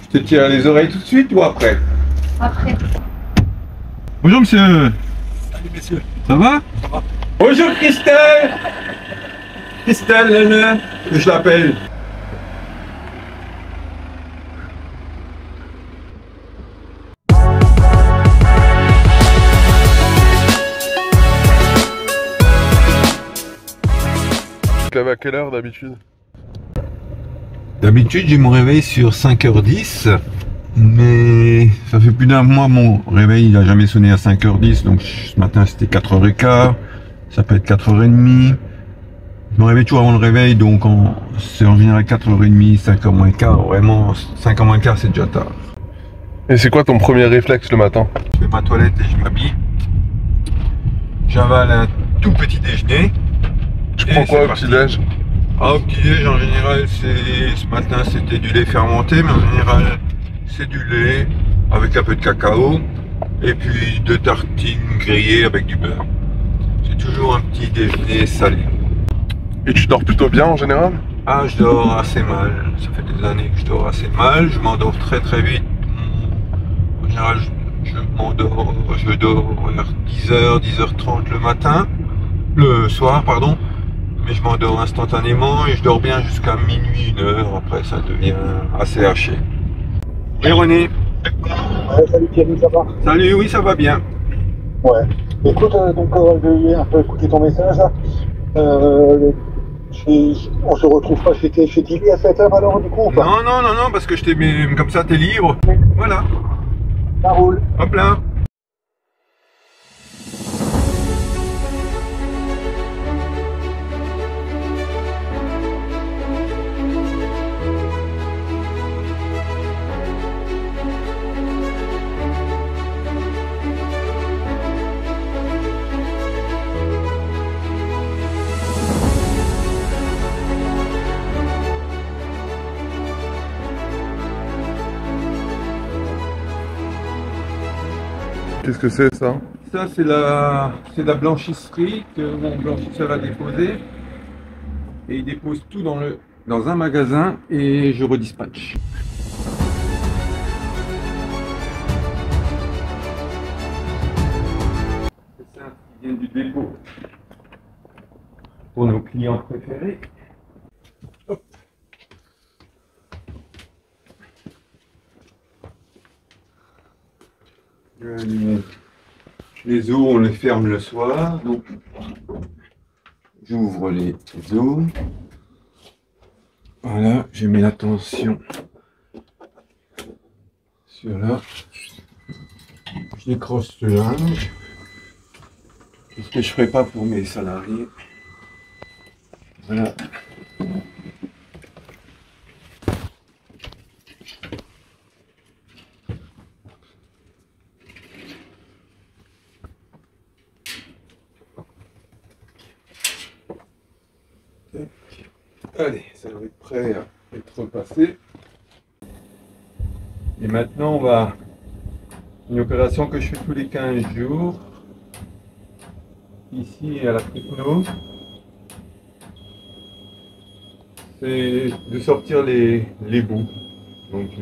Je te tire les oreilles tout de suite ou après? Après. Bonjour monsieur. Salut messieurs. Ça va? Ça va. Bonjour Christelle. Christelle, que je l'appelle. Tu te lèves à quelle heure d'habitude? D'habitude, j'ai mon réveil sur 5h10, mais ça fait plus d'un mois, mon réveil il n'a jamais sonné à 5h10, donc ce matin c'était 4h15, ça peut être 4h30. Je me réveille toujours avant le réveil, donc c'est en général 4h30, 5h moins quart, vraiment 5h moins quart c'est déjà tard. Et c'est quoi ton premier réflexe le matin? Je fais ma toilette et je m'habille. J'avale un tout petit déjeuner. Tu prends quoi au petit-déj? Ah, au petit-déj, en général, ce matin, c'était du lait fermenté, mais en général, c'est du lait avec un peu de cacao et puis 2 tartines grillées avec du beurre. C'est toujours un petit déjeuner salé. Et tu dors plutôt bien en général? Ah, je dors assez mal. Ça fait des années que je dors assez mal. Je m'endors très très vite. En général, je dors vers 10h, 10h30 le matin, le soir, pardon. Mais je m'endors instantanément et je dors bien jusqu'à minuit, 1h. Après, ça devient assez haché. Et René? Salut Thierry, ça va? Salut, oui, ça va bien. Ouais. Écoute, donc j'ai un peu écouté ton message. On se retrouve pas chez Tilly à 7h alors du coup ou pas? Non, parce que je t'ai mis comme ça, t'es libre. Voilà. Ça roule. Hop là. Qu'est-ce que c'est ça? Ça, c'est la blanchisserie que mon blanchisseur a déposé. Et il dépose tout dans un magasin et je redispatche. C'est ça qui vient du dépôt pour nos clients préférés. Hop. Les os, on les ferme le soir, donc j'ouvre les os. Voilà, je mets la tension sur là. Je décroche le linge. C'est ce que je ferai pas pour mes salariés. Voilà. Allez, ça va être prêt à être repassé. Et maintenant, on va... Une opération que je fais tous les 15 jours. Ici, à la Tripno. C'est de sortir les bouts. Donc, tu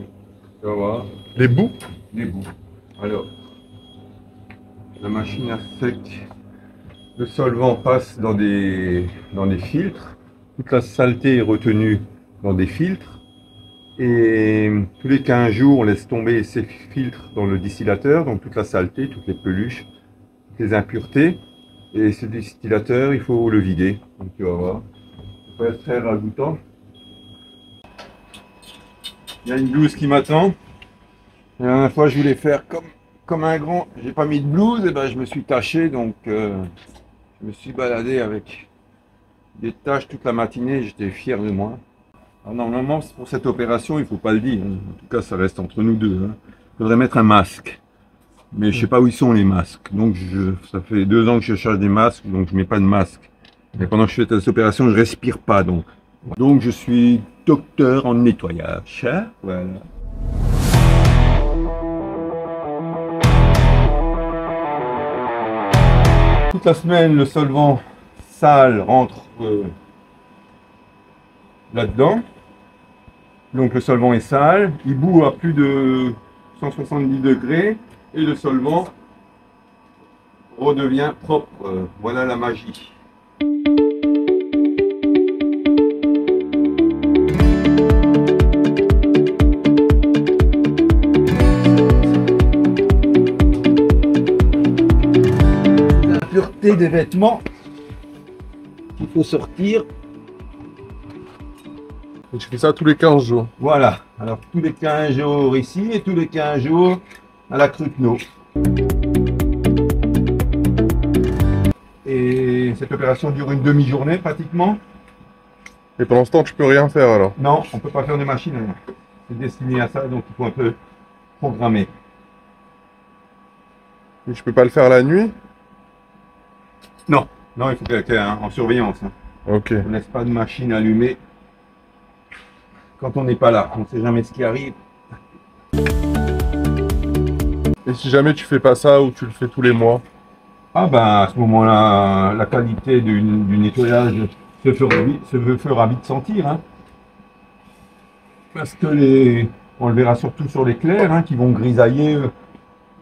vas voir. Les bouts? Les bouts. Alors, la machine à sec, le solvant passe dans des filtres. Toute la saleté est retenue dans des filtres et tous les 15 jours on laisse tomber ces filtres dans le distillateur, donc toute la saleté, toutes les peluches, toutes les impuretés, et ce distillateur il faut le vider, donc tu vas voir, ça peut être très ragoûtant. Il y a une blouse qui m'attend. La dernière fois je voulais faire comme un grand, j'ai pas mis de blouse, et ben je me suis taché, donc je me suis baladé avec des tâches toute la matinée, j'étais fier de moi. Alors normalement, pour cette opération, il ne faut pas le dire. En tout cas, ça reste entre nous deux. Il faudrait mettre un masque. Mais je ne sais pas où ils sont les masques. Donc ça fait 2 ans que je cherche des masques, donc je ne mets pas de masque. Mais pendant que je fais cette opération, je ne respire pas. Donc je suis docteur en nettoyage. Hein, voilà. Toute la semaine, le solvant sale rentre là-dedans. Donc le solvant est sale, il bout à plus de 170 degrés et le solvant redevient propre. Voilà la magie. L'impureté des vêtements qu'il faut sortir. Et tu fais ça tous les 15 jours. Voilà, alors tous les 15 jours ici et tous les 15 jours à la Crupno. Et cette opération dure une demi-journée pratiquement. Et pendant ce temps, tu peux rien faire alors. Non, on ne peut pas faire de machine. C'est destiné à ça, donc il faut un peu programmer. Et tu peux pas le faire la nuit? Non, non, il faut quelqu'un en surveillance. Ok. On ne laisse pas de machine allumée quand on n'est pas là. On ne sait jamais ce qui arrive. Et si jamais tu fais pas ça ou tu le fais tous les mois? Ah ben à ce moment-là, la qualité du nettoyage se fera vite sentir. Hein. Parce que on le verra surtout sur les clairs hein, qui vont grisailler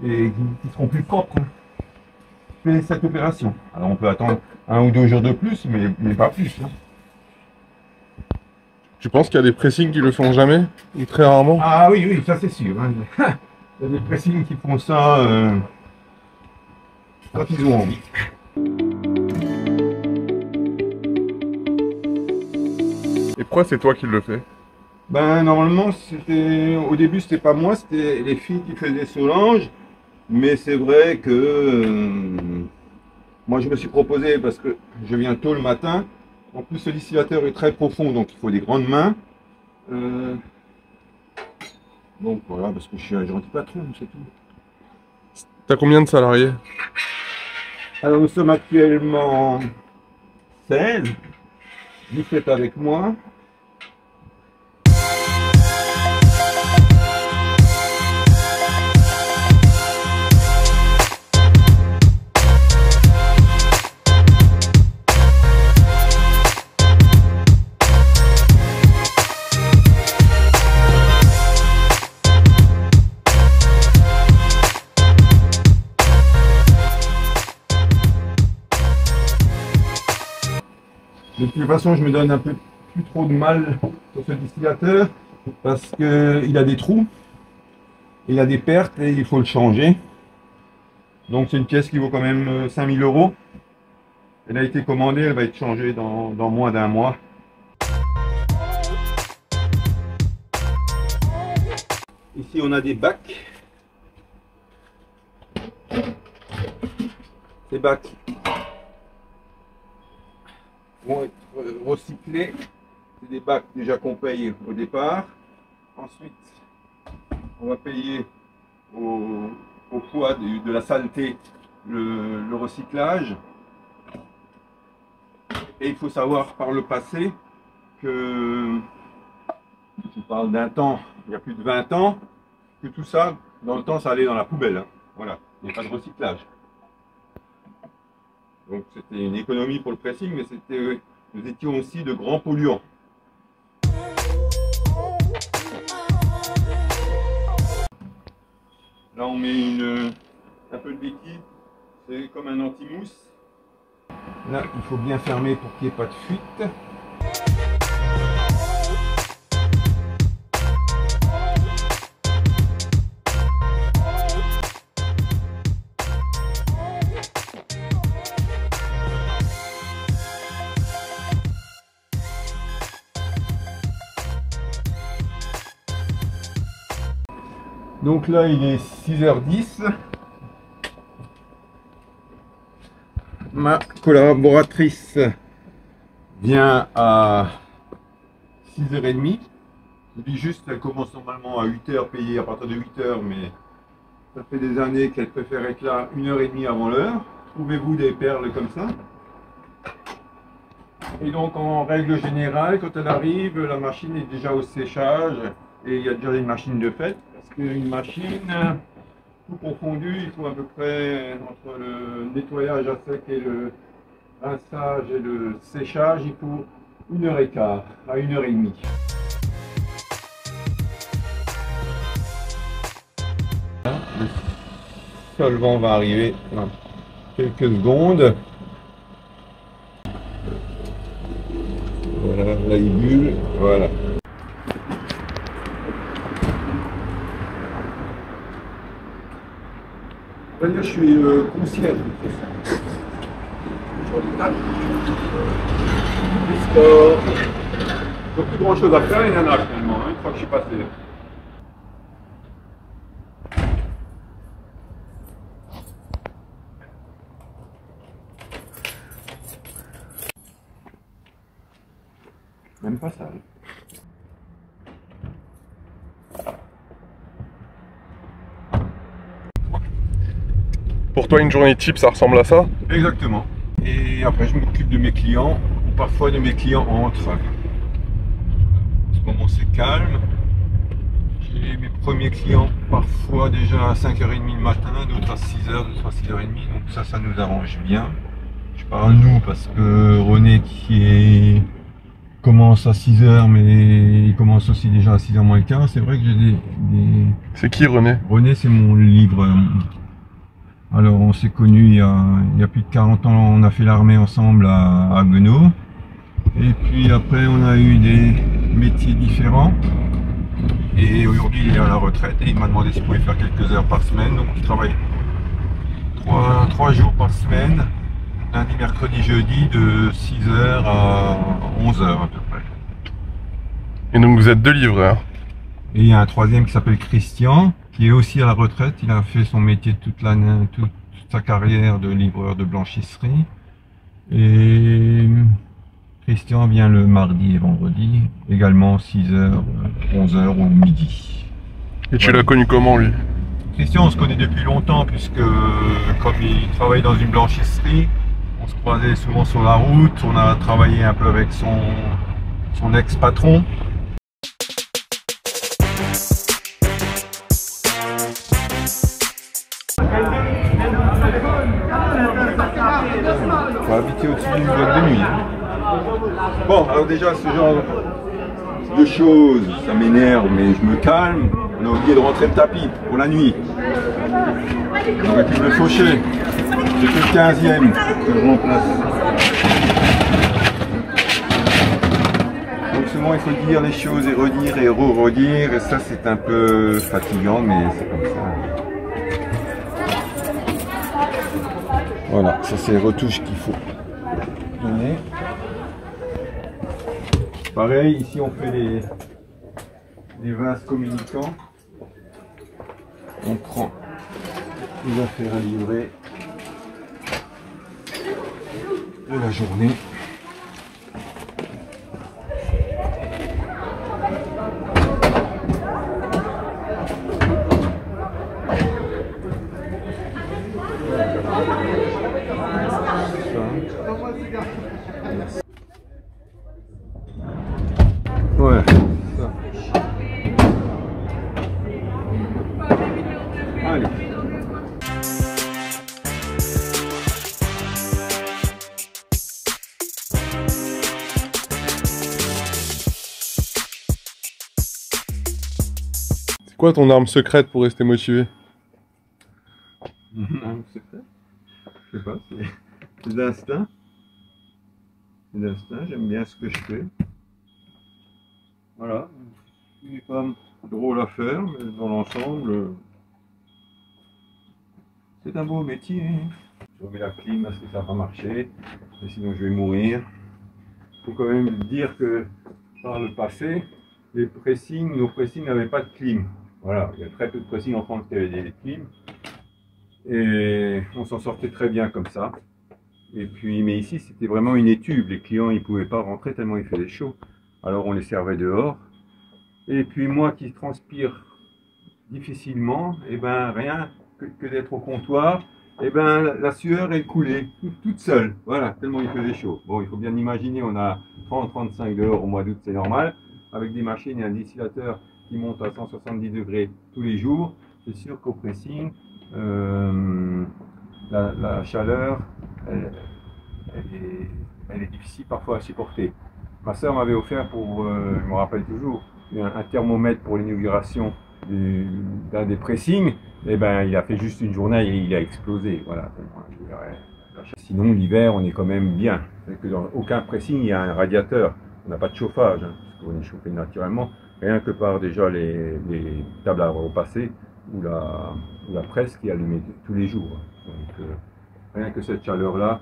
et qui seront plus propres. Hein. Fais cette opération. Alors on peut attendre 1 ou 2 jours de plus, mais pas plus. Hein. Tu penses qu'il y a des pressings qui le font jamais? Ou très rarement? Ah oui, oui, ça c'est sûr. Hein. Il y a des pressings qui font ça quand ils ont envie. Et pourquoi c'est toi qui le fais? Ben normalement au début c'était pas moi, c'était les filles qui faisaient Solange, mais c'est vrai que moi je me suis proposé parce que je viens tôt le matin. En plus ce distillateur est très profond donc il faut des grandes mains. Donc voilà parce que je suis un gentil patron, c'est tout. T'as combien de salariés? Alors nous sommes actuellement 16, 17 avec moi. De toute façon, je me donne un peu plus trop de mal sur ce distillateur parce qu'il a des trous, il a des pertes et il faut le changer. Donc c'est une pièce qui vaut quand même 5000 €. Elle a été commandée, elle va être changée dans moins d'un mois. Ici on a des bacs. Ces bacs vont être recyclés. C'est des bacs déjà qu'on paye au départ. Ensuite, on va payer au poids de la saleté le recyclage. Et il faut savoir par le passé que, je parle d'un temps, il y a plus de 20 ans, que tout ça, dans le temps, ça allait dans la poubelle. Hein. Voilà, il n'y a pas de recyclage. Donc c'était une économie pour le pressing, mais nous étions aussi de grands polluants. Là on met un peu de liquide, c'est comme un anti-mousse. Là il faut bien fermer pour qu'il n'y ait pas de fuite. Donc là, il est 6h10. Ma collaboratrice vient à 6h30. Je dis juste qu'elle commence normalement à 8h, payée à partir de 8h, mais ça fait des années qu'elle préfère être là 1h30 avant l'heure. Trouvez-vous des perles comme ça? Et donc en règle générale, quand elle arrive, la machine est déjà au séchage et il y a déjà une machine de fait. Parce qu'une machine, tout confondu, il faut à peu près, entre le nettoyage à sec et le rinçage et le séchage, il faut 1h15 à 1h30. le solvant va arriver dans quelques secondes. Voilà, là il bulle, voilà. On va dire que je suis concierge. Sur les tables. Il n'y a plus grand chose à faire, il y en a finalement, une fois que je suis passé. Même pas ça. Pour toi, une journée type, ça ressemble à ça? Exactement. Et après, je m'occupe de mes clients, ou parfois de mes clients entrent. En ce moment, c'est calme. J'ai mes premiers clients parfois déjà à 5h30 le matin, d'autres à 6h, d'autres à 6h30. Donc ça nous arrange bien. Je parle nous parce que René commence à 6h, mais il commence aussi déjà à 6h moins le quart. C'est vrai que j'ai des... C'est qui René? René, c'est mon livreur. Alors on s'est connus il y a plus de 40 ans, on a fait l'armée ensemble à Guenot. Et puis après on a eu des métiers différents. Et aujourd'hui il est à la retraite et il m'a demandé si je pouvais faire quelques heures par semaine. Donc il travaille 3 jours par semaine, lundi, mercredi, jeudi, de 6h à 11h à peu près. Et donc vous êtes 2 livreurs. Et il y a un troisième qui s'appelle Christian, qui est aussi à la retraite. Il a fait son métier toute sa carrière de livreur de blanchisserie. Et Christian vient le mardi et vendredi, également 6h, 11h ou midi. Et tu l'as connu comment lui? Christian, on se connaît depuis longtemps, puisque comme il travaille dans une blanchisserie, on se croisait souvent sur la route. On a travaillé un peu avec son ex-patron. On va habiter au-dessus d'une boîte de nuit. Bon, alors déjà, ce genre de choses, ça m'énerve, mais je me calme. On a oublié de rentrer le tapis pour la nuit. On aurait pu me faucher. C'est le 15e que je remplace. Donc souvent, il faut dire les choses et redire et redire. Et ça, c'est un peu fatigant, mais c'est comme ça. Voilà, ça c'est les retouches qu'il faut donner. Pareil, ici on fait des vases communicants. On prend les affaires à livrer de la journée. Ouais, ça. Allez. C'est quoi ton arme secrète pour rester motivé? Arme secrète? Je sais pas, c'est d'instinct. C'est d'instinct, j'aime bien ce que je fais. Voilà, il n'est pas drôle à faire, mais dans l'ensemble, c'est un beau métier. Je remets la clim parce que ça n'a pas marché, et sinon je vais mourir. Il faut quand même dire que par le passé, nos pressings n'avaient pas de clim. Voilà, il y a très peu de pressings en France qui avaient des clims. Et on s'en sortait très bien comme ça. Et puis, mais ici, c'était vraiment une étuve. Les clients, ils ne pouvaient pas rentrer tellement il faisait chaud. Alors, on les servait dehors. Et puis, moi qui transpire difficilement, et ben rien que d'être au comptoir, et ben la sueur, elle coulait toute seule. Voilà, tellement il faisait chaud. Bon, il faut bien imaginer, on a 30-35 dehors au mois d'août, c'est normal. Avec des machines et un distillateur qui monte à 170 degrés tous les jours, c'est sûr qu'au pressing, la chaleur, elle est difficile parfois à supporter. Ma soeur m'avait offert je me rappelle toujours, un thermomètre pour l'inauguration du dans des pressings, et ben il a fait juste une journée et il a explosé. Voilà. Sinon l'hiver on est quand même bien. C'est que dans aucun pressing il y a un radiateur. On n'a pas de chauffage, hein, parce qu'on est chauffé naturellement. Rien que par déjà les tables à repasser ou la presse qui est allumée tous les jours. Donc rien que cette chaleur-là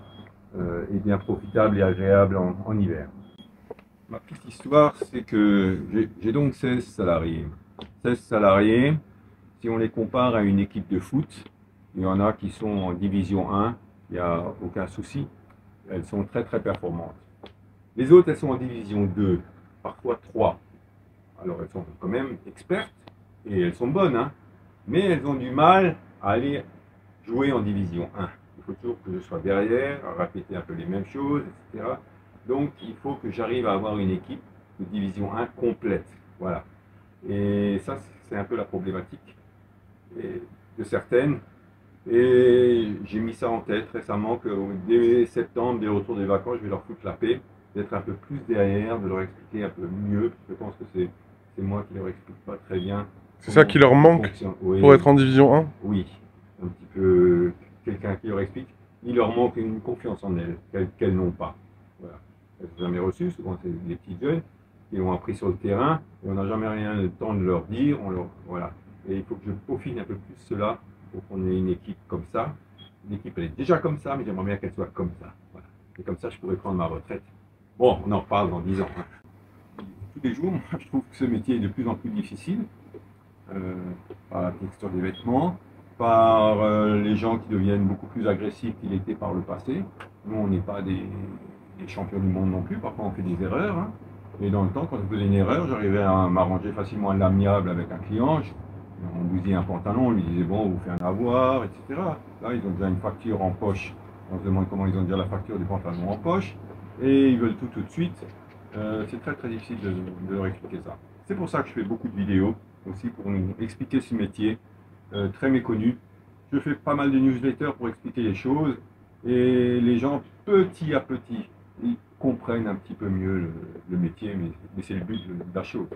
est bien profitable et agréable en hiver. Ma petite histoire, c'est que j'ai donc 16 salariés. 16 salariés, si on les compare à une équipe de foot, il y en a qui sont en division 1, il n'y a aucun souci, elles sont très très performantes. Les autres, elles sont en division 2, parfois 3. Alors elles sont quand même expertes et elles sont bonnes, hein, mais elles ont du mal à aller jouer en division 1. Il faut toujours que je sois derrière, à répéter un peu les mêmes choses, etc. Donc il faut que j'arrive à avoir une équipe de division 1 complète. Voilà. Et ça, c'est un peu la problématique de certaines. Et j'ai mis ça en tête récemment que dès septembre, dès le retour des vacances, je vais leur foutre la paix, d'être un peu plus derrière, de leur expliquer un peu mieux. Je pense que c'est moi qui leur explique pas très bien. C'est ça qui leur manque pour être en division 1? Oui, un petit peu quelqu'un qui leur explique. Il leur manque une confiance en elles, qu'elles n'ont pas. Voilà. Elles n'ont jamais reçu, souvent c'est des petits jeunes qui l'ont appris sur le terrain, et on n'a jamais rien le temps de leur dire. Voilà. Et il faut que je peaufine un peu plus cela pour qu'on ait une équipe comme ça. L'équipe elle est déjà comme ça, mais j'aimerais bien qu'elle soit comme ça. Voilà. Et comme ça, je pourrais prendre ma retraite. Bon, on en reparle dans 10 ans. Hein. Tous les jours, moi, je trouve que ce métier est de plus en plus difficile. Par la texture des vêtements, par les gens qui deviennent beaucoup plus agressifs qu'ils étaient par le passé. Nous, on n'est pas des champions du monde non plus, parfois on fait des erreurs. Hein. Et dans le temps, quand je faisais une erreur, j'arrivais à m'arranger facilement à l'amiable avec un client. On bousillait un pantalon, on lui disait bon, on vous fait un avoir, etc. Là, ils ont déjà une facture en poche. On se demande comment ils ont déjà la facture du pantalon en poche. Et ils veulent tout de suite. C'est très très difficile de leur expliquer ça. C'est pour ça que je fais beaucoup de vidéos aussi pour nous expliquer ce métier très méconnu. Je fais pas mal de newsletters pour expliquer les choses et les gens petit à petit ils comprennent un petit peu mieux le métier, mais c'est le but de la chose.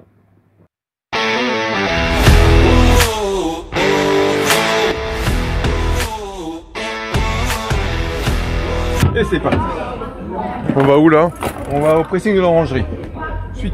Et c'est parti. On va où là? On va au pressing de l'orangerie. Suite.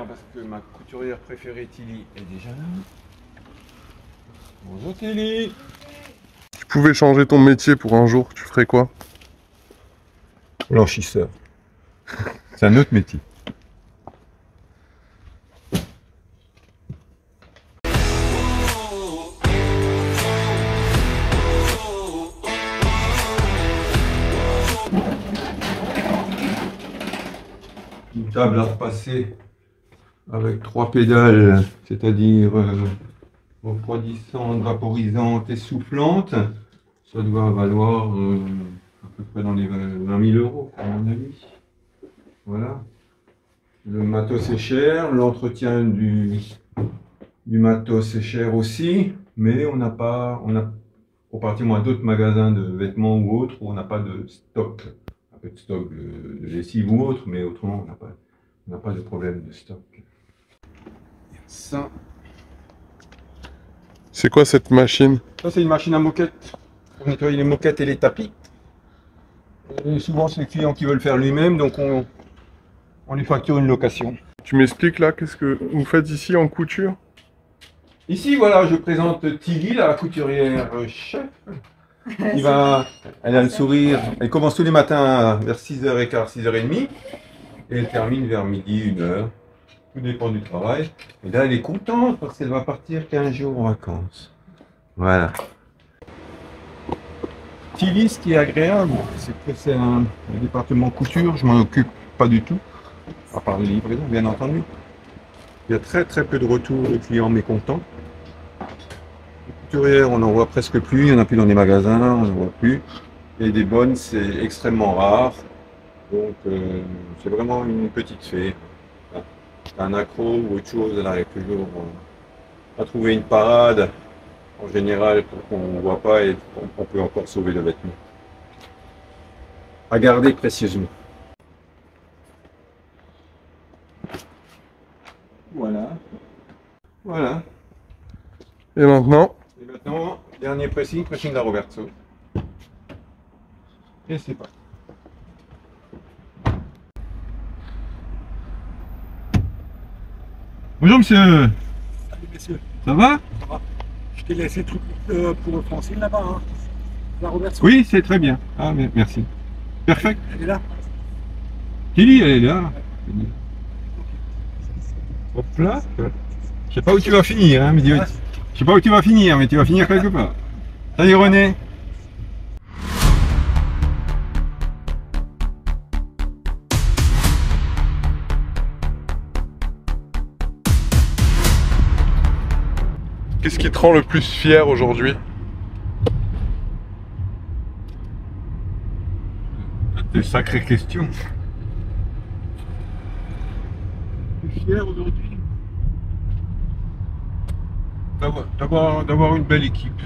Parce que ma couturière préférée Tilly est déjà là. Bonjour Tilly. Tu pouvais changer ton métier pour un jour, tu ferais quoi? Blanchisseur. C'est un autre métier. Une table à repasser avec 3 pédales, c'est-à-dire refroidissante, vaporisante et soufflante. Ça doit valoir à peu près dans les 20 000 €, à mon avis. Voilà. Le matos est cher, l'entretien du matos est cher aussi, mais on n'a pas, comparativement à d'autres magasins de vêtements ou autres, on n'a pas de stock. Un peu de stock de lessive ou autre, mais autrement, on n'a pas de problème de stock. Ça. C'est quoi cette machine? Ça, c'est une machine à moquette pour nettoyer les moquettes et les tapis. Et souvent, c'est le client qui veut le faire lui-même, donc on lui facture une location. Tu m'expliques là, qu'est-ce que vous faites ici en couture? Ici, voilà, je présente Tilly, la couturière chef. Elle a le sourire. Elle commence tous les matins vers 6h15, 6h30. Et elle termine vers midi, 1h. Tout dépend du travail. Et là, elle est contente parce qu'elle va partir 15 jours en vacances. Voilà. Tilly, ce qui est agréable, c'est que c'est un département couture. Je m'en occupe pas du tout. À part les livraisons, bien entendu. Il y a très très peu de retours de clients mécontents. Les couturières, on n'en voit presque plus. Il n'y en a plus dans les magasins, on n'en voit plus. Et des bonnes, c'est extrêmement rare. Donc, c'est vraiment une petite fée. un accro ou autre chose, elle arrive toujours à trouver une parade, en général, pour qu'on ne voit pas et on peut encore sauver le vêtement. À garder précieusement. Voilà. Voilà. Et maintenant? Et maintenant, dernier pressing de la Roberto. Et c'est parti. Bonjour monsieur, Salut messieurs, ça va? ça va? Je t'ai laissé le truc pour Francine là-bas, hein. La Robertson. Oui, c'est très bien. Ah, merci. Parfait. Elle est là. Kili, elle est là. Hop là. Je sais pas où tu vas finir, hein, mais je sais pas où tu vas finir, mais tu vas finir quelque part. Salut René. Qu'est-ce qui te rend le plus fier aujourd'hui? De sacrées questions. Je suis fier aujourd'hui d'avoir une belle équipe.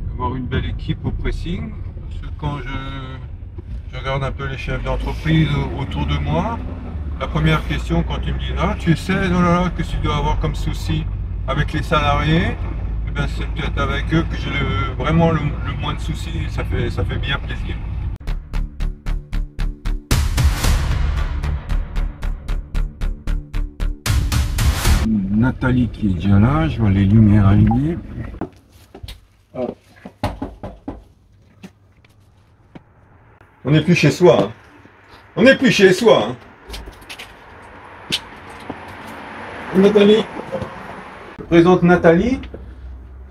D'avoir une belle équipe au pressing. Parce que quand je regarde un peu les chefs d'entreprise autour de moi, la première question quand tu me dis ah tu sais oh là là, que tu dois avoir comme souci avec les salariés, eh ben, c'est peut-être avec eux que j'ai vraiment le moins de soucis et ça fait bien plaisir. Nathalie qui est déjà là, je vois les lumières allumées. Oh. On n'est plus chez soi. Hein. On n'est plus chez soi. Hein. Nathalie. Je présente Nathalie,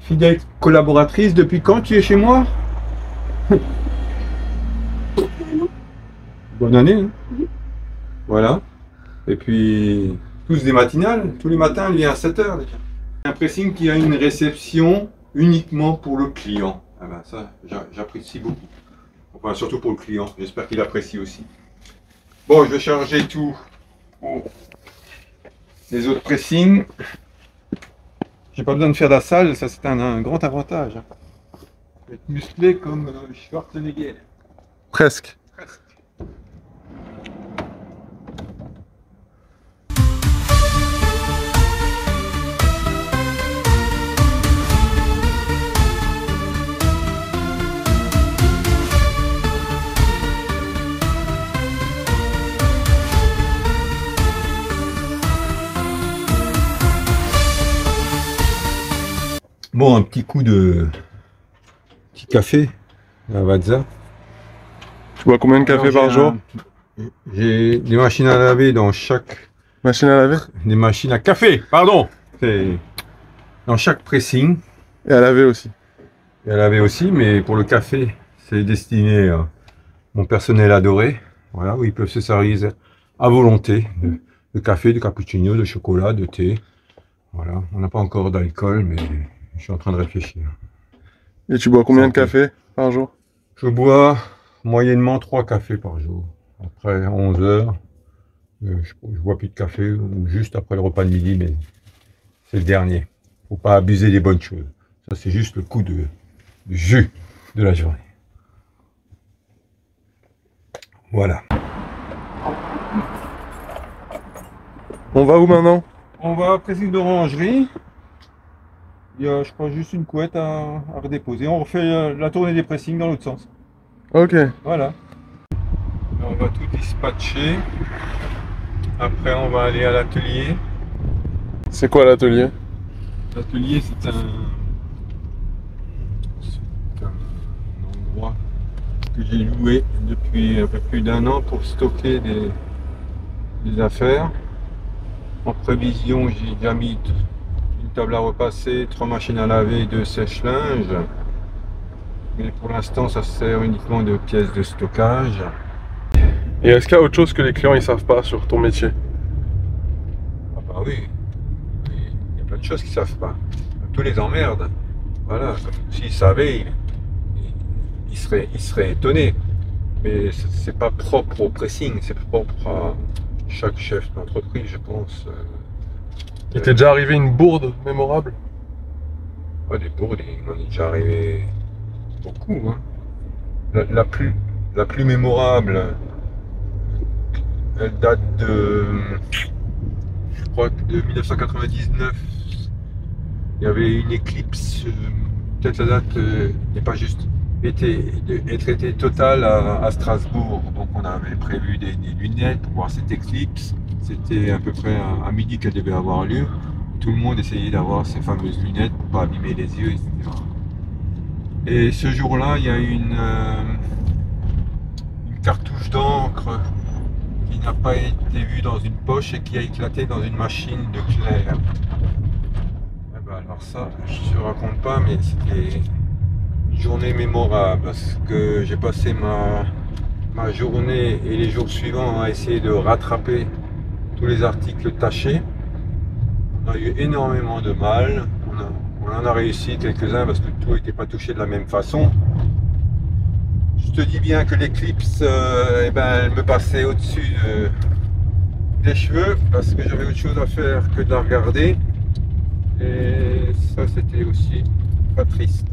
fidèle collaboratrice. Depuis quand tu es chez moi? Bonne année. Hein. Voilà. Et puis, tous des matinales. Tous les matins, elle vient à 7 h déjà. Un pressing qui a une réception uniquement pour le client. Ah ben ça, j'apprécie beaucoup. Enfin, surtout pour le client. J'espère qu'il apprécie aussi. Bon, je vais charger tout pour les autres pressings. J'ai pas besoin de faire de la salle, ça c'est un grand avantage. Être musclé comme Schwarzenegger. Presque. Presque. Bon, un petit coup de petit café à Vatza. Tu bois combien de café par jour? J'ai des machines à laver dans chaque... Machine à laver? Des machines à café, pardon. C'est dans chaque pressing. Et à laver aussi. Et à laver aussi, mais pour le café, c'est destiné à mon personnel adoré. Voilà, où ils peuvent se servir à volonté de café, de cappuccino, de chocolat, de thé. Voilà, on n'a pas encore d'alcool, mais je suis en train de réfléchir. Et tu bois combien de café par jour? Je bois moyennement 3 cafés par jour. Après 11 h, je bois plus de café, ou juste après le repas de midi, mais c'est le dernier. Faut pas abuser des bonnes choses. Ça, c'est juste le coup de jus de la journée. Voilà. On va où maintenant? On va à pressing d'orangerie. Il y a, je crois, juste une couette à redéposer. On refait la tournée des pressings dans l'autre sens. Ok. Voilà. On va tout dispatcher. Après, on va aller à l'atelier. C'est quoi l'atelier? L'atelier, c'est un endroit que j'ai loué depuis un peu plus d'1 an pour stocker des affaires. En prévision, j'ai déjà mis une table à repasser, 3 machines à laver, 2 sèche-linge. Mais pour l'instant, ça sert uniquement de pièces de stockage. Et est-ce qu'il y a autre chose que les clients ils savent pas sur ton métier? Ah bah oui, il y a plein de choses qu'ils savent pas. Tous les emmerdes. Voilà, s'ils savaient, ils seraient étonnés. Mais c'est pas propre au pressing, c'est propre à chaque chef d'entreprise, je pense. Il t'est déjà arrivé une bourde mémorable? Ouais, des bourdes, il m'en est déjà arrivé beaucoup. Hein. La plus mémorable, elle date de, je crois que de 1999. Il y avait une éclipse, peut-être la date n'est pas juste, être été totale à Strasbourg. Donc on avait prévu des lunettes pour voir cette éclipse. C'était à peu près à midi qu'elle devait avoir lieu. Tout le monde essayait d'avoir ces fameuses lunettes pour ne pas abîmer les yeux, etc. Et ce jour-là, il y a une cartouche d'encre qui n'a pas été vue dans une poche et qui a éclaté dans une machine de clair. Alors ça, je ne raconte pas, mais c'était une journée mémorable parce que j'ai passé ma journée et les jours suivants à essayer de rattraper tous les articles tachés. On a eu énormément de mal. On en a réussi quelques-uns parce que tout n'était pas touché de la même façon. Je te dis bien que l'éclipse, elle me passait au-dessus des cheveux parce que j'avais autre chose à faire que de la regarder. Et ça, c'était aussi pas triste.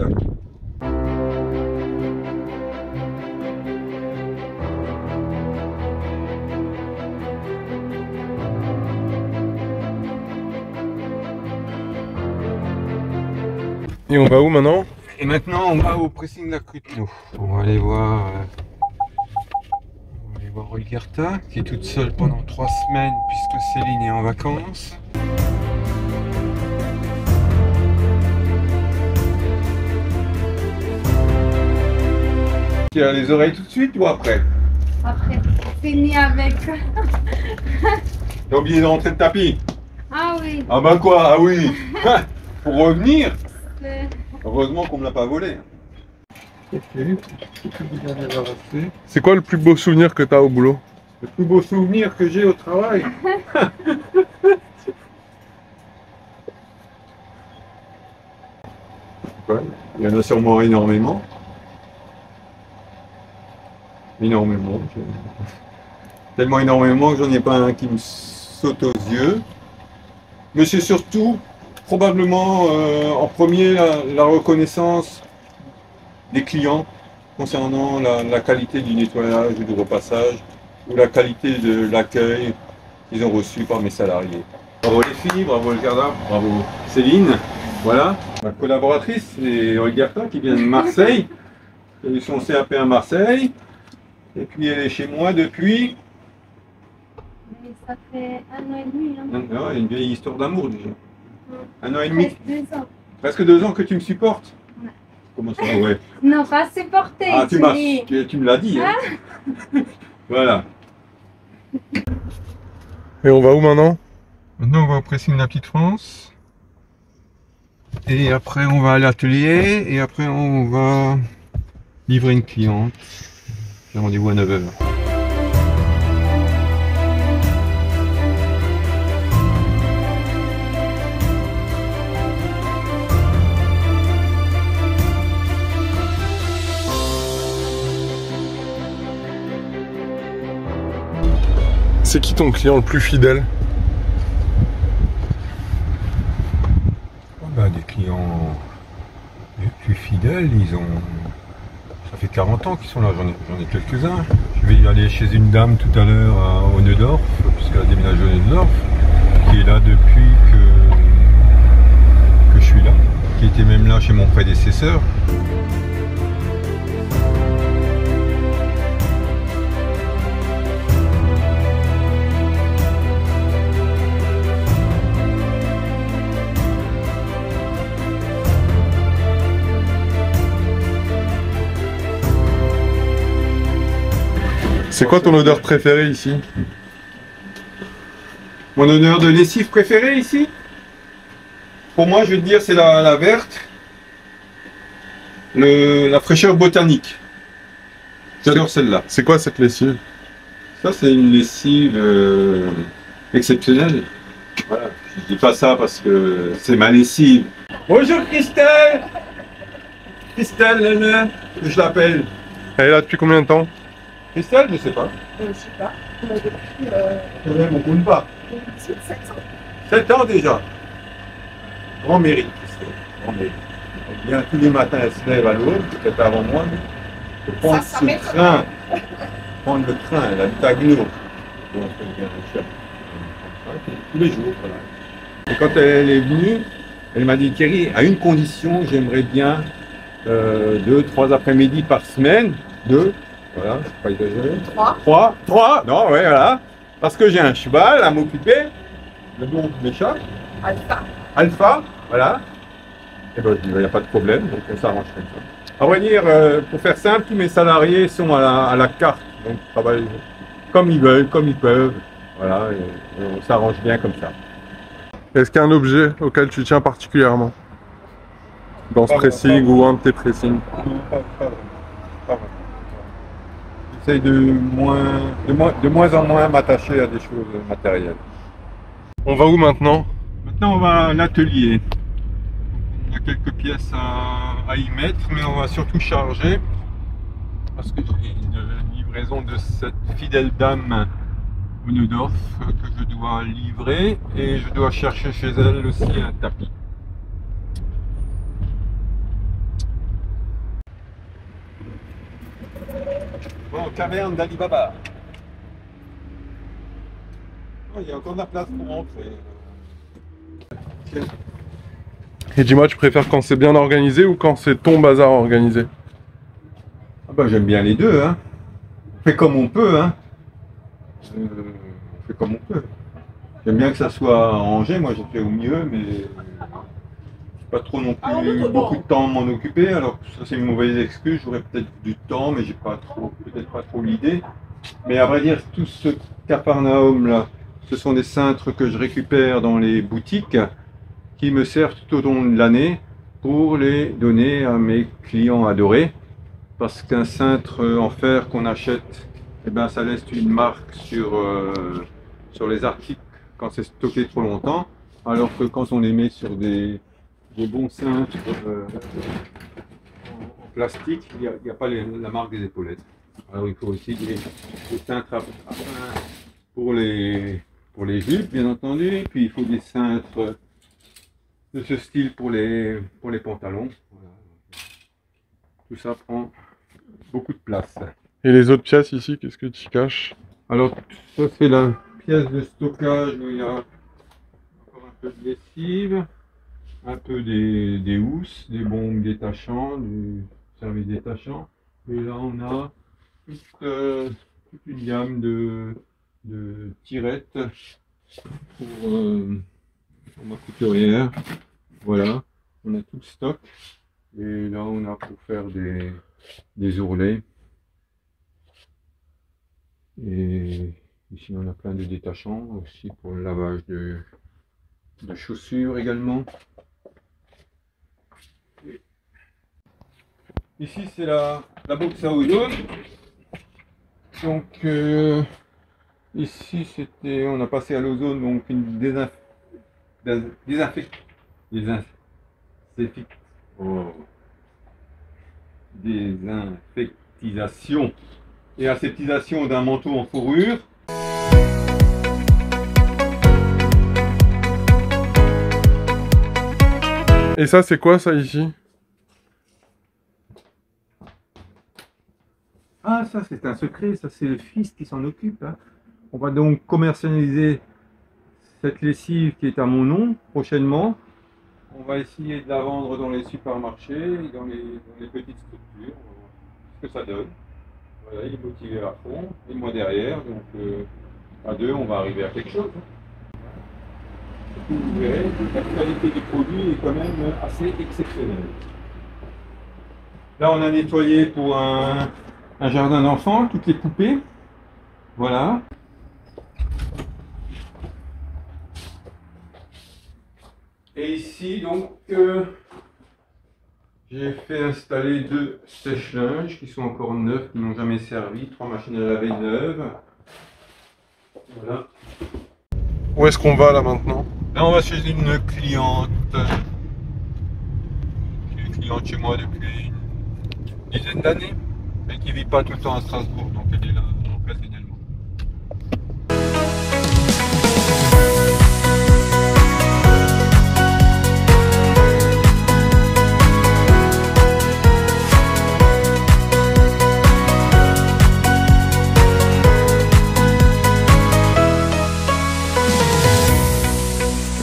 Et on va où maintenant? Et maintenant, on va au pressing de la Cruteno. On va aller voir Olgerta, qui est toute seule pendant 3 semaines puisque Céline est en vacances. Tu as les oreilles tout de suite ou après? Après, fini avec. T'as oublié de rentrer le tapis? Ah oui. Ah ben quoi? Ah oui. Pour revenir? c'est- Heureusement qu'on me l'a pas volé. C'est quoi le plus beau souvenir que tu as au boulot? Le plus beau souvenir que j'ai au travail. Ouais, il y en a sûrement énormément. Énormément. Tellement énormément que j'en ai pas un qui me saute aux yeux. Mais c'est surtout, probablement, en premier, la reconnaissance des clients concernant la qualité du nettoyage ou du repassage ou la qualité de l'accueil qu'ils ont reçu par mes salariés. Bravo les filles, bravo Olgerta, bravo Céline. Voilà, ma collaboratrice, c'est Olgerta qui vient de Marseille. Elle a eu son CAP à Marseille. Et puis elle est chez moi depuis... Mais ça fait 1 an et demi. Hein. Non, une vieille histoire d'amour déjà. 1 an et demi. Presque 2 ans. Presque 2 ans que tu me supportes. Ouais. Comment ça? Ouais. Non, pas supporter. Ah, tu me l'as dit. Hein. Voilà. Et on va où maintenant? Maintenant, on va au pressing de la Petite France. Et après, on va à l'atelier. Et après, on va livrer une cliente. J'ai rendez-vous à 9 h. C'est qui ton client le plus fidèle? Des clients les plus fidèles, ça fait 40 ans qu'ils sont là, j'en ai quelques-uns. Je vais y aller chez une dame tout à l'heure au Neudorf, puisqu'elle a déménagé au Neudorf, qui est là depuis que je suis là, qui était même là chez mon prédécesseur. C'est quoi ton odeur préférée ici? Mon odeur de lessive préférée ici? Pour moi, je vais te dire, c'est la verte. La fraîcheur botanique. J'adore celle-là. C'est quoi cette lessive? Ça, c'est une lessive exceptionnelle. Voilà. Je dis pas ça parce que c'est ma lessive. Bonjour Christelle! Christelle, je l'appelle. Elle est là depuis combien de temps? Christelle, je sais pas. Je sais pas. Depuis On compte pas. 7 ans. 7 ans déjà. Grand mérite, Christelle. Grand mérite. Elle vient tous les matins, elle se lève à l'aube, peut-être avant moi, mais faut prendre Ça ce m'étonne. train. Prendre le train, elle habite à Gno. Donc elle vient tous les jours. Voilà. Et quand elle est venue, elle m'a dit, Thierry, à une condition, j'aimerais bien 2-3 après-midi par semaine. 2, voilà, je ne pas exagérer. 3, non, ouais, voilà. Parce que j'ai un cheval à m'occuper, le nom de mes chats. Alpha, voilà. Et ben, il n'y a pas de problème, donc on s'arrange comme ça. À vrai dire, pour faire simple, tous mes salariés sont à la carte, donc ils travaillent comme ils veulent, comme ils peuvent. Voilà, et on s'arrange bien comme ça. Est-ce qu'il y a un objet auquel tu tiens particulièrement dans ce pressing ou un de tes pressings? Non, pas vraiment. Pas vraiment. J'essaye de moins en moins m'attacher à des choses matérielles. On va où maintenant? Maintenant, on va à l'atelier. On a quelques pièces à y mettre, mais on va surtout charger parce que j'ai une livraison de cette fidèle dame au Neudorf que je dois livrer et je dois chercher chez elle aussi un tapis. Bon, caverne d'Ali Baba. Oh, il y a encore de la place pour rentrer. Et dis-moi, tu préfères quand c'est bien organisé ou quand c'est ton bazar organisé? Ah bah, j'aime bien les deux, hein. On fait comme on peut, hein. On fait comme on peut. J'aime bien que ça soit rangé, moi j'ai fait au mieux, mais j'ai pas trop non plus beaucoup de temps à m'en occuper. Alors ça c'est une mauvaise excuse, j'aurais peut-être du temps, mais j'ai pas trop, peut-être pas trop l'idée. Mais à vrai dire, tout ce Capharnaüm là, ce sont des cintres que je récupère dans les boutiques qui me servent tout au long de l'année pour les donner à mes clients adorés. Parce qu'un cintre en fer qu'on achète, eh ben, ça laisse une marque sur les articles quand c'est stocké trop longtemps, alors que quand on les met sur des bons cintres en plastique, il n'y a pas la marque des épaulettes. Alors il faut aussi des cintres pour les jupes, bien entendu, puis il faut des cintres de ce style pour les pantalons. Voilà. Tout ça prend beaucoup de place. Et les autres pièces ici, qu'est-ce que tu caches? Alors, ça c'est la pièce de stockage où il y a encore un peu de lessive, un peu des housses, des bombes détachants, du service détachant. Et là on a toute une gamme de tirettes pour ma couturière. Voilà, on a tout le stock. Et là on a pour faire des ourlets. Et ici on a plein de détachants aussi pour le lavage de chaussures également. Et ici c'est la box à ozone. Donc ici c'était, on a passé à l'ozone, donc une désinfectisation et aseptisation d'un manteau en fourrure. Et ça, c'est quoi ça ici? Ah, ça c'est un secret, ça c'est le fils qui s'en occupe, hein. On va donc commercialiser cette lessive qui est à mon nom prochainement. On va essayer de la vendre dans les supermarchés et dans les petites structures. On va voir ce que ça donne. Voilà, il est motivé à fond, et moi derrière, donc à deux on va arriver à quelque chose. Vous verrez, la qualité du produit est quand même assez exceptionnelle. Là on a nettoyé pour un jardin d'enfants, toutes les poupées. Voilà. Et ici donc j'ai fait installer 2 sèche-linges qui sont encore neufs, qui n'ont jamais servi, 3 machines à laver neuves. Voilà. Où est-ce qu'on va là maintenant? Là on va chez une cliente. Une cliente chez moi depuis une dizaine d'années. mais qui ne vit pas tout le temps à Strasbourg, donc elle est là occasionnellement.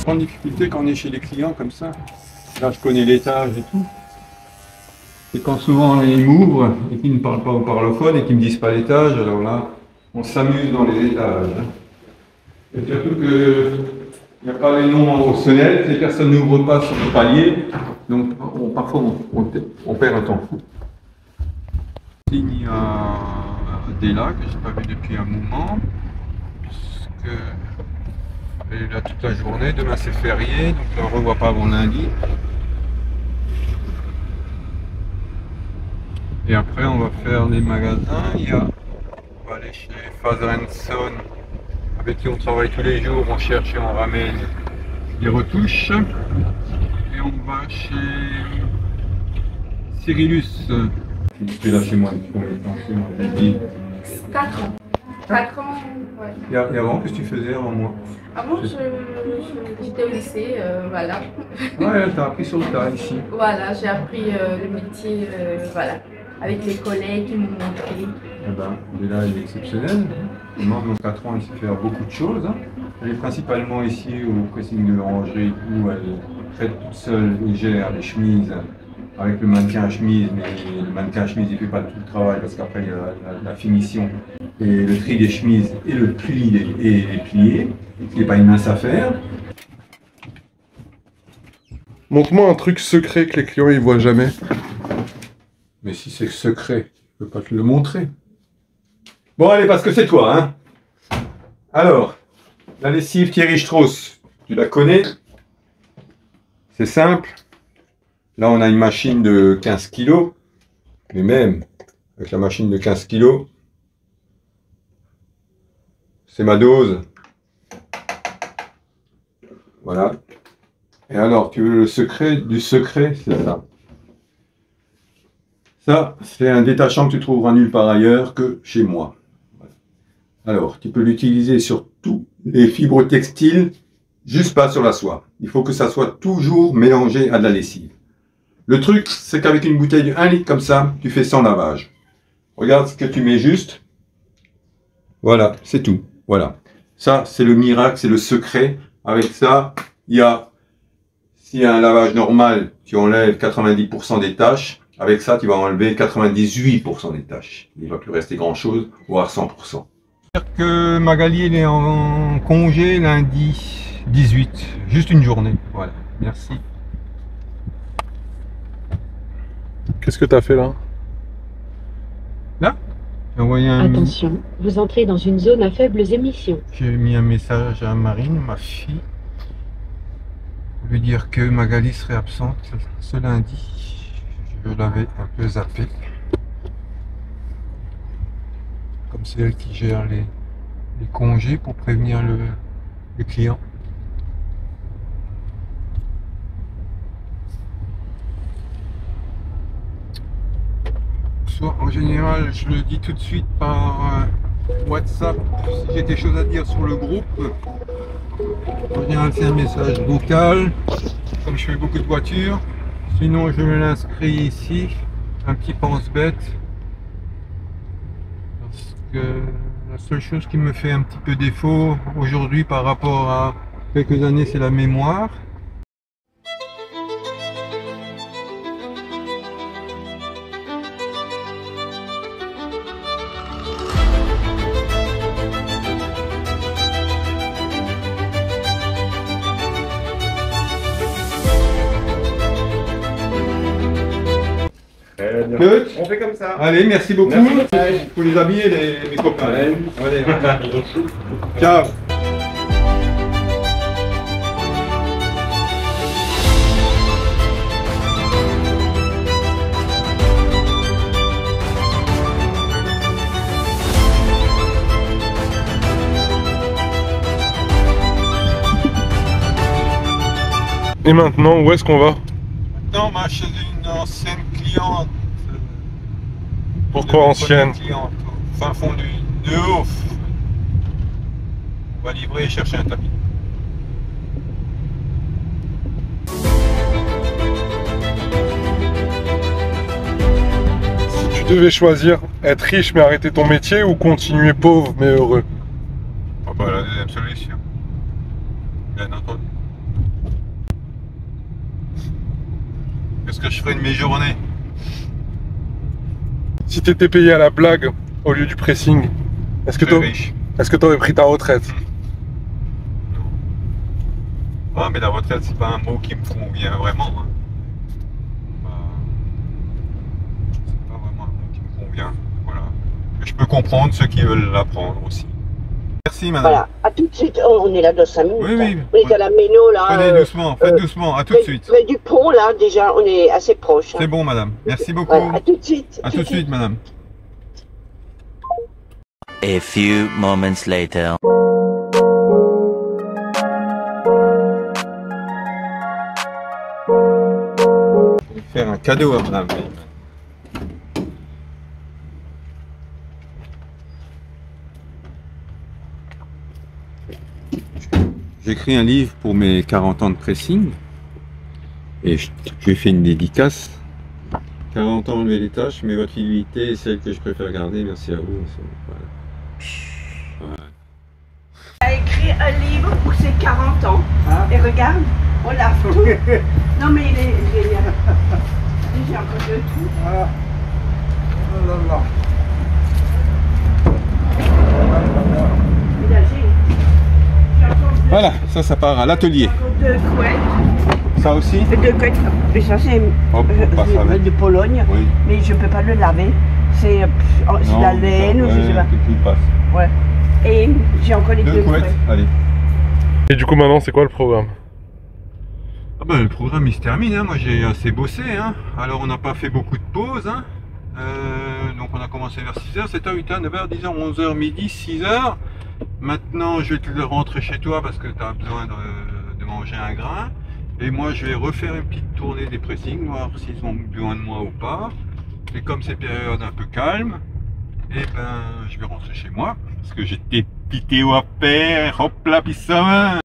Grande difficulté quand on est chez les clients comme ça. Là, je connais l'étage et tout. Et quand souvent ils m'ouvrent et qu'ils ne parlent pas au parlophone et qu'ils ne me disent pas l'étage, alors là, on s'amuse dans les étages. Et surtout qu'il n'y a pas les noms aux sonnettes, les personnes n'ouvrent pas sur le palier, donc parfois on perd un temps fou. Il y a Adela que je n'ai pas vu depuis un moment, puisque elle est là toute la journée. Demain c'est férié, donc je ne la revois pas avant lundi. Et après on va faire les magasins. On va aller chez Father & Son, avec qui on travaille tous les jours, on cherche et on ramène des retouches. Et on va chez Cyrillus. Tu es là chez moi depuis combien de temps? On m'a dit 4 ans. 4 ans, ouais. Et avant, qu'est-ce que tu faisais avant moi? Avant, j'étais au lycée, voilà. Ouais, t'as appris sur le tas ici. Voilà, j'ai appris le métier, voilà, avec les collègues qui m'ont montré. Eh ben, Bella, elle est exceptionnelle. Moi, dans 4 ans, elle sait faire beaucoup de choses. Elle est principalement ici au pressing de l'orangerie où elle fait toute seule et gère les chemises avec le mannequin à chemise, mais le mannequin à chemise, il ne fait pas tout le travail parce qu'après, il y a la finition et le tri des chemises et le pli et les pliés, ce n'est pas une mince affaire. Montre-moi un truc secret que les clients ils voient jamais. Mais si c'est secret, je ne peux pas te le montrer. Bon, allez, parce que c'est toi, hein. Alors, la lessive Thierry Strauss, tu la connais? C'est simple. Là, on a une machine de 15 kg. Mais même avec la machine de 15 kg, c'est ma dose. Voilà. Et alors, tu veux le secret du secret, c'est ça. Ça, c'est un détachant que tu trouveras nulle part ailleurs que chez moi. Alors, tu peux l'utiliser sur tous les fibres textiles, juste pas sur la soie. Il faut que ça soit toujours mélangé à de la lessive. Le truc, c'est qu'avec une bouteille de 1 litre comme ça, tu fais 100 lavages. Regarde ce que tu mets juste. Voilà, c'est tout. Voilà. Ça, c'est le miracle, c'est le secret. Avec ça, il y a, s'il y a un lavage normal, tu enlèves 90% des taches. Avec ça, tu vas enlever 98% des taches. Il ne va plus rester grand-chose, voire 100%. Que Magali elle est en congé lundi 18, juste une journée. Voilà, merci. Qu'est-ce que tu as fait là? Là, j'ai envoyé un... Attention, vous entrez dans une zone à faibles émissions. J'ai mis un message à Marine, ma fille, pour lui dire que Magali serait absente ce lundi. Je l'avais un peu zappé. Comme c'est elle qui gère les congés pour prévenir les clients. Soit en général, je le dis tout de suite par WhatsApp si j'ai des choses à dire sur le groupe. En général, c'est un message vocal, comme je fais beaucoup de voitures. Sinon, je me l'inscris ici, un petit pense-bête. Parce que la seule chose qui me fait un petit peu défaut aujourd'hui par rapport à quelques années, c'est la mémoire. Good. On fait comme ça. Allez, merci beaucoup. Il faut les habiller, mes copains. Allez. Ciao. Et maintenant, où est-ce qu'on va? Maintenant, on va chez une ancienne cliente Pourquoi ancienne? Fin fond de ouf. On va livrer et chercher un tapis. Si tu devais choisir être riche mais arrêter ton métier ou continuer pauvre mais heureux? Ah bah, la deuxième solution. Bien entendu. Qu'est-ce que je ferais de mes journées? Si tu étais payé à la blague au lieu du pressing, est-ce que Très tu riche. aurais pris ta retraite? Ah, mais la retraite, c'est pas un mot qui me convient vraiment. Hein. C'est pas vraiment un mot qui me convient. Voilà. Mais je peux comprendre ceux qui veulent l'apprendre aussi. Merci, madame. Voilà, à tout de suite. Oh, on est là dans 5 minutes. Oui, oui. On est à la Méno, là. Prenez doucement, faites doucement. À tout de suite. Près du pont, là, déjà, on est assez proche. C'est bon, madame. Merci beaucoup. Voilà, à tout de suite. À tout de suite, madame. A few moments later. Je vais faire un cadeau à madame. J'écris un livre pour mes 40 ans de pressing et je lui ai fait une dédicace. 40 ans enlever les tâches, mais votre fidélité est celle que je préfère garder. Merci à vous. Voilà. Il a écrit un livre pour ses 40 ans. Et regarde, on a tout. Non, mais il est génial. J'ai encore de tout. Oh là là. Il a j'ai encore Voilà, ça part à l'atelier. deux couettes. Ça aussi? Deux couettes. Et ça, c'est passe avec. de Pologne. Oui. Mais je ne peux pas le laver. C'est de la laine ou je sais pas. Tout passe. Ouais. Et j'ai encore les deux couettes. Allez. Et du coup maintenant c'est quoi le programme? Ah ben, le programme il se termine, hein. Moi j'ai assez bossé. Hein. Alors on n'a pas fait beaucoup de pauses. Hein. Donc on a commencé vers 6h, 7h, 8h, 9h, 10h, 11h, midi, 6h. Maintenant je vais te rentrer chez toi parce que tu as besoin de manger un grain. Et moi je vais refaire une petite tournée des pressings, voir s'ils ont besoin de moi ou pas. Et comme c'est période un peu calme, et ben je vais rentrer chez moi parce que j'ai des vidéos à faire. Hop là, pis ça va.